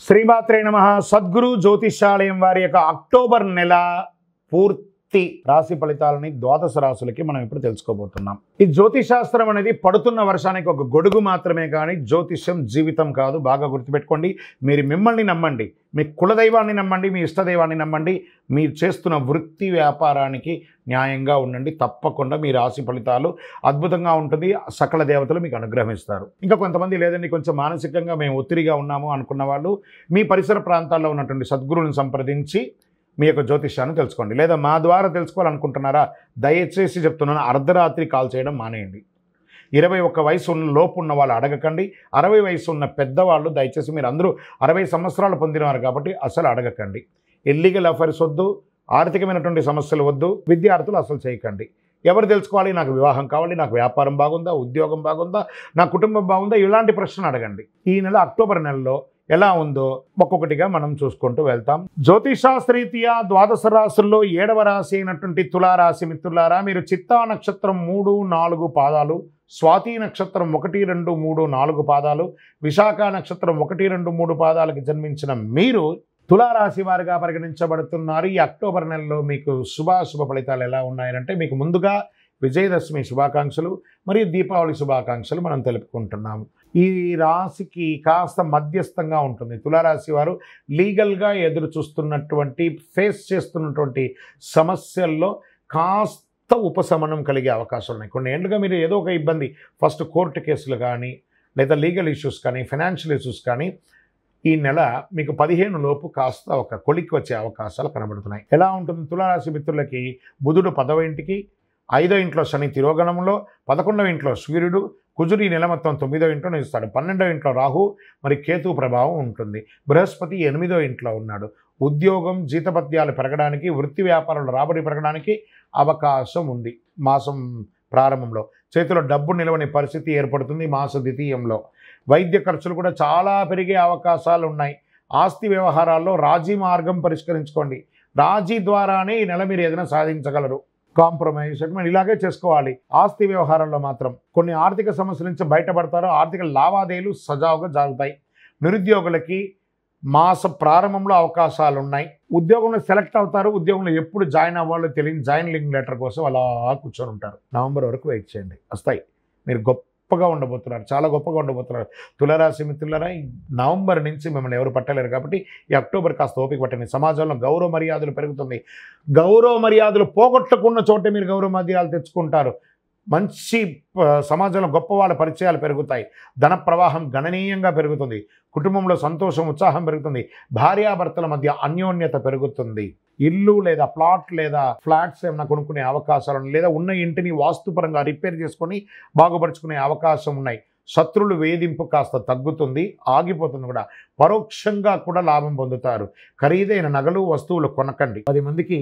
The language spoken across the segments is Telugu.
శ్రీమాత్రే నమః. సద్గురు జ్యోతిషాలయం వారి యొక్క అక్టోబర్ నెల పూర్తి రాశి ఫలితాలని ద్వాదశ రాశులకి మనం ఇప్పుడు తెలుసుకోబోతున్నాం. ఈ జ్యోతిషాస్త్రం అనేది పడుతున్న వర్షానికి ఒక గొడుగు మాత్రమే, కానీ జ్యోతిష్యం జీవితం కాదు. బాగా గుర్తుపెట్టుకోండి. మీరు మిమ్మల్ని నమ్మండి, మీ కులదైవాన్ని నమ్మండి, మీ ఇష్టదైవాన్ని నమ్మండి. మీరు చేస్తున్న వృత్తి వ్యాపారానికి న్యాయంగా ఉండండి. తప్పకుండా మీ రాశి ఫలితాలు అద్భుతంగా ఉంటుంది. సకల దేవతలు మీకు అనుగ్రహిస్తారు. ఇంకా కొంతమంది లేదండి, కొంచెం మానసికంగా మేము ఒత్తిడిగా ఉన్నాము అనుకున్న వాళ్ళు మీ పరిసర ప్రాంతాల్లో ఉన్నటువంటి సద్గురువుని సంప్రదించి మీ యొక్క జ్యోతిష్యాన్ని తెలుసుకోండి. లేదా మా ద్వారా తెలుసుకోవాలనుకుంటున్నారా, దయచేసి చెప్తున్నాను, అర్ధరాత్రి కాల్ చేయడం మానేయండి. 21 వయసు లోపు ఉన్న వాళ్ళు అడగకండి. 60 వయసు ఉన్న పెద్దవాళ్ళు దయచేసి, మీరు అందరూ 60 సంవత్సరాలు పొందినవారు కాబట్టి అసలు అడగకండి. ఇల్లీగల్ అఫైర్స్ వద్దు, ఆర్థికమైనటువంటి సమస్యలు వద్దు, విద్యార్థులు అసలు చేయకండి. ఎవరు తెలుసుకోవాలి, నాకు వివాహం కావాలి, నాకు వ్యాపారం బాగుందా, ఉద్యోగం బాగుందా, నా కుటుంబం బాగుందా, ఇలాంటి ప్రశ్నలు అడగండి. ఈ నెల అక్టోబర్ నెలలో ఎలా ఉందో ఒక్కొక్కటిగా మనం చూసుకుంటూ వెళ్తాం. జ్యోతిషాస్త్రరీత్యా ద్వాదశ రాశుల్లో 7వ రాశి అయినటువంటి తులారాశి మిత్రులారా, మీరు చిత్తా నక్షత్రం 3, 4 పాదాలు, స్వాతి నక్షత్రం 1, 2, 3, 4 పాదాలు, విశాఖ నక్షత్రం 1, 2, 3 పాదాలకు జన్మించిన మీరు తులారాశి వారిగా పరిగణించబడుతున్నారు. ఈ అక్టోబర్ నెలలో మీకు శుభాశుభ ఫలితాలు ఎలా ఉన్నాయంటే, మీకు ముందుగా విజయదశమి శుభాకాంక్షలు మరియు దీపావళి శుభాకాంక్షలు మనం తెలుపుకుంటున్నాము. ఈ రాశికి కాస్త మధ్యస్థంగా ఉంటుంది. తులారాశి వారు లీగల్గా ఎదురు చూస్తున్నటువంటి, ఫేస్ చేస్తున్నటువంటి సమస్యల్లో కాస్త ఉపశమనం కలిగే అవకాశాలు ఉన్నాయి. కొన్ని ఏళ్ళుగా మీరు ఏదో ఒక ఇబ్బంది, ఫస్ట్ కోర్టు కేసులు కానీ, లేదా లీగల్ ఇష్యూస్ కానీ, ఫైనాన్షియల్ ఇష్యూస్ కానీ, ఈ నెల మీకు 15 లోపు కాస్త ఒక కొలిక్కి వచ్చే అవకాశాలు కనబడుతున్నాయి. ఎలా ఉంటుంది తులారాశి మిత్రులకి? బుధుడు 10వ ఇంటికి, 5వ ఇంట్లో శని తిరోగణంలో, 11వ ఇంట్లో సూర్యుడు, కుజుడు ఈ నెల మొత్తం 9వ ఇంట్లో నిలుస్తాడు. 12వ ఇంట్లో రాహు మరి కేతు ప్రభావం ఉంటుంది. బృహస్పతి 8వ ఇంట్లో ఉన్నాడు. ఉద్యోగం, జీతభత్యాలు పెరగడానికి, వృత్తి వ్యాపారాలు రాబడి పెరగడానికి అవకాశం ఉంది. మాసం ప్రారంభంలో చేతిలో డబ్బు నిలవని పరిస్థితి ఏర్పడుతుంది. మాస ద్వితీయంలో వైద్య ఖర్చులు కూడా చాలా పెరిగే అవకాశాలు ఉన్నాయి. ఆస్తి వ్యవహారాల్లో రాజీ మార్గం పరిష్కరించుకోండి. రాజీ ద్వారానే ఈ నెల మీరు ఏదైనా సాధించగలరు. కాంప్రమైజ్ ఇలాగే చేసుకోవాలి. ఆస్తి వ్యవహారాల్లో మాత్రం కొన్ని ఆర్థిక సమస్యల నుంచి బయటపడతారు. ఆర్థిక లావాదేవీలు సజావుగా జరుగుతాయి. నిరుద్యోగులకి మాస ప్రారంభంలో అవకాశాలు ఉన్నాయి. ఉద్యోగంలో సెలెక్ట్ అవుతారు. ఉద్యోగంలో ఎప్పుడు జాయిన్ అవ్వాలో తెలియని జాయినింగ్ లెటర్ కోసం అలా కూర్చొని ఉంటారు. నవంబర్ వరకు వెయిట్ చేయండి, వస్తాయి. మీరు గొప్పగా ఉండబోతున్నారు, చాలా గొప్పగా ఉండబోతున్నారు. తులారాశి మిత్రులారా, ఈ నవంబర్ నుంచి మిమ్మల్ని ఎవరు పట్టలేరు కాబట్టి ఈ అక్టోబర్ కాస్త ఓపిక పట్టండి. సమాజంలో గౌరవ మర్యాదలు పెరుగుతుంది. గౌరవ మర్యాదలు పోగొట్టుకున్న చోటే మీరు గౌరవ మర్యాదలు తెచ్చుకుంటారు. మంచి సమాజంలో గొప్ప వాళ్ళ పరిచయాలు పెరుగుతాయి. ధన ప్రవాహం గణనీయంగా పెరుగుతుంది. కుటుంబంలో సంతోషం, ఉత్సాహం పెరుగుతుంది. భార్యాభర్తల మధ్య అన్యోన్యత పెరుగుతుంది. ఇల్లు లేదా ప్లాట్ లేదా ఫ్లాట్స్ ఏమైనా కొనుక్కునే అవకాశాలు ఉన్నాయి. లేదా ఉన్న ఇంటిని వాస్తుపరంగా రిపేర్ చేసుకొని బాగుపరుచుకునే అవకాశం ఉన్నాయి. శత్రువులు వేధింపు కాస్త తగ్గుతుంది, ఆగిపోతుంది కూడా. పరోక్షంగా కూడా లాభం పొందుతారు. ఖరీదైన నగలు, వస్తువులు కొనకండి. 10 మందికి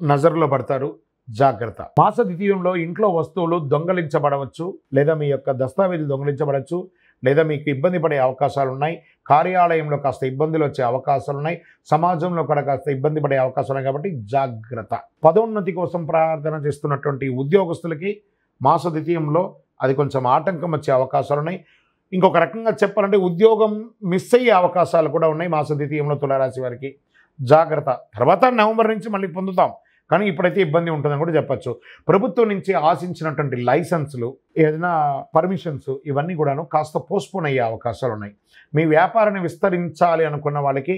నజరులో పడతారు, జాగ్రత్త. మాస ద్వితీయంలో ఇంట్లో వస్తువులు దొంగలించబడవచ్చు, లేదా మీ యొక్క దస్తావేజులు దొంగలించబడవచ్చు, లేదా మీకు ఇబ్బంది పడే అవకాశాలు ఉన్నాయి. కార్యాలయంలో కాస్త ఇబ్బందులు వచ్చే అవకాశాలు ఉన్నాయి. సమాజంలో కూడా కాస్త ఇబ్బంది పడే అవకాశాలు ఉన్నాయి కాబట్టి జాగ్రత్త. పదోన్నతి కోసం ప్రార్థన చేస్తున్నటువంటి ఉద్యోగస్తులకి మాస ద్వితీయంలో అది కొంచెం ఆటంకం వచ్చే అవకాశాలు ఉన్నాయి. ఇంకొక రకంగా చెప్పాలంటే ఉద్యోగం మిస్ అయ్యే అవకాశాలు కూడా ఉన్నాయి మాస ద్వితీయంలో తులారాశి వారికి. జాగ్రత్త. తర్వాత నవంబర్ నుంచి మళ్ళీ పొందుతాం, కానీ ఇప్పుడైతే ఇబ్బంది ఉంటుందని కూడా చెప్పచ్చు. ప్రభుత్వం నుంచి ఆశించినటువంటి లైసెన్సులు, ఏదైనా పర్మిషన్స్, ఇవన్నీ కూడాను కాస్త పోస్ట్పోన్ అయ్యే అవకాశాలు ఉన్నాయి. మీ వ్యాపారాన్ని విస్తరించాలి అనుకున్న వాళ్ళకి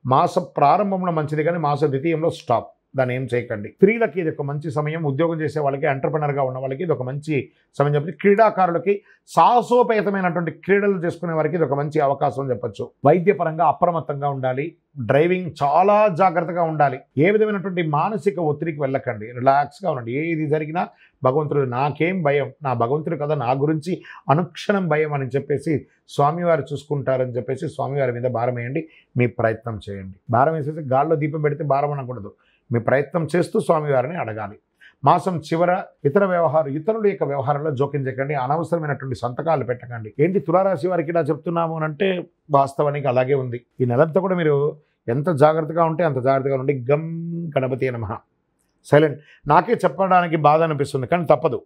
మాస ప్రారంభంలో మంచిది, కానీ మాస ద్వితీయంలో స్టాప్. దాన్ని ఏం చేయకండి. స్త్రీలకి ఇది ఒక మంచి సమయం. ఉద్యోగం చేసే వాళ్ళకి, ఎంటర్ప్రెనర్గా ఉన్న వాళ్ళకి ఇది ఒక మంచి సమయం చెప్పి, క్రీడాకారులకి, సాహసోపేతమైనటువంటి క్రీడలు చేసుకునే వారికి ఇది ఒక మంచి అవకాశం చెప్పచ్చు. వైద్యపరంగా అప్రమత్తంగా ఉండాలి. డ్రైవింగ్ చాలా జాగ్రత్తగా ఉండాలి. ఏ విధమైనటువంటి మానసిక ఒత్తిడికి వెళ్ళకండి. రిలాక్స్గా ఉండండి. ఏది జరిగినా భగవంతుడు, నాకేం భయం, నా భగవంతుడు కదా నా గురించి అనుక్షణం భయం అని చెప్పేసి స్వామివారు చూసుకుంటారని చెప్పేసి స్వామివారి మీద భారం వేయండి. మీ ప్రయత్నం చేయండి. భారం వేసేసి గాల్లో దీపం పెడితే భారం అనకూడదు. మీ ప్రయత్నం చేస్తూ స్వామివారిని అడగాలి. మాసం చివర ఇతరుల యొక్క వ్యవహారంలో జోక్యం చేయకండి. అనవసరమైనటువంటి సంతకాలు పెట్టకండి. ఏంటి తులారాశి వారికి ఇలా చెప్తున్నాము అని అంటే, వాస్తవానికి అలాగే ఉంది. ఈ నెలంతా కూడా మీరు ఎంత జాగ్రత్తగా ఉంటే అంత జాగ్రత్తగా ఉండి. గం గణపతి నమః. సైలెంట్. నాకే చెప్పడానికి బాధ అనిపిస్తుంది, కానీ తప్పదు.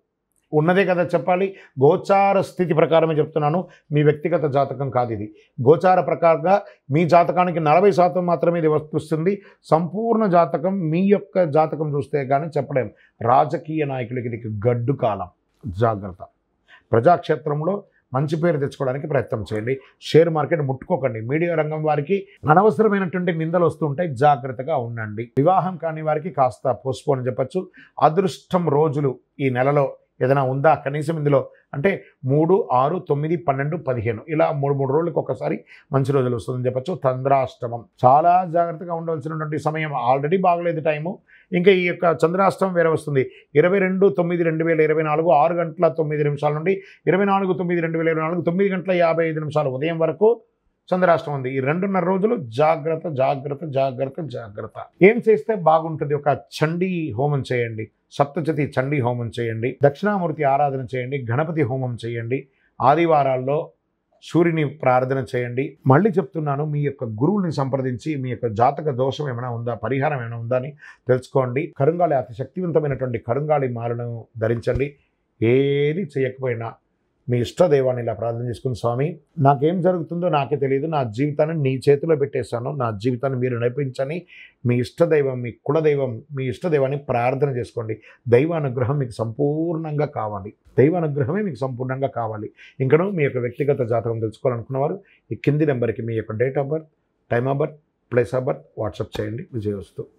ఉన్నదే కదా చెప్పాలి. గోచార స్థితి ప్రకారమే చెప్తున్నాను, మీ వ్యక్తిగత జాతకం కాదు ఇది. గోచార ప్రకారంగా మీ జాతకానికి 40% మాత్రమే ఇది వస్తుంది. సంపూర్ణ జాతకం మీ యొక్క జాతకం చూస్తే కానీ చెప్పలేం. రాజకీయ నాయకులకి ఇది గడ్డు కాలం, జాగ్రత్త. ప్రజాక్షేత్రంలో మంచి పేరు తెచ్చుకోవడానికి ప్రయత్నం చేయండి. Share market ముట్టుకోకండి. మీడియా రంగం వారికి అనవసరమైనటువంటి నిందలు వస్తుంటాయి, జాగ్రత్తగా ఉండండి. వివాహం కాని వారికి కాస్త పోస్ట్పోన్ అని చెప్పచ్చు. అదృష్టం రోజులు ఈ నెలలో ఏదైనా ఉందా కనీసం ఇందులో అంటే 3, 6, 9, 12, 15 ఇలా 3 రోజులకు ఒకసారి మంచి రోజులు వస్తుందని చెప్పచ్చు. చంద్రాష్టమం చాలా జాగ్రత్తగా ఉండవలసినటువంటి సమయం. ఆల్రెడీ బాగలేదు టైము, ఇంకా ఈ యొక్క చంద్రాష్టమం వేరే వస్తుంది. 22/9/2024 6 గంటల 9 నిమిషాల నుండి 24/9/2024 9 గంటల 55 నిమిషాలు ఉదయం వరకు చంద్రాష్టమం ఉంది. ఈ 2.5 రోజులు జాగ్రత్త జాగ్రత్త జాగ్రత్త జాగ్రత్త. ఏం చేస్తే బాగుంటుంది? ఒక చండీ హోమం చేయండి, సప్తశతి చండీ హోమం చేయండి, దక్షిణామూర్తి ఆరాధన చేయండి, గణపతి హోమం చేయండి, ఆదివారాల్లో సూర్యుని ప్రార్థన చేయండి. మళ్ళీ చెప్తున్నాను, మీ యొక్క గురువుని సంప్రదించి మీ యొక్క జాతక దోషం ఏమైనా ఉందా, పరిహారం ఏమైనా ఉందా అని తెలుసుకోండి. కరుంగాళి అతి శక్తివంతమైనటువంటి కరుంగాళి మాలను ధరించండి. ఏది చేయకపోయినా మీ ఇష్టదైవాన్ని ఇలా ప్రార్థన చేసుకుని, స్వామి నాకేం జరుగుతుందో నాకే తెలియదు, నా జీవితాన్ని నీ చేతిలో పెట్టేశాను, నా జీవితాన్ని మీరు నడిపించని మీ ఇష్టదైవం, మీ కులదైవం, మీ ఇష్టదైవాన్ని ప్రార్థన చేసుకోండి. దైవానుగ్రహం మీకు సంపూర్ణంగా కావాలి, దైవానుగ్రహమే మీకు సంపూర్ణంగా కావాలి. ఇంకనూ మీ యొక్క వ్యక్తిగత జాతకం తెలుసుకోవాలనుకున్నవారు ఈ కింది నెంబర్కి మీ యొక్క date of birth, time of birth, place of birth WhatsApp చేయండి. విజయవస్తు.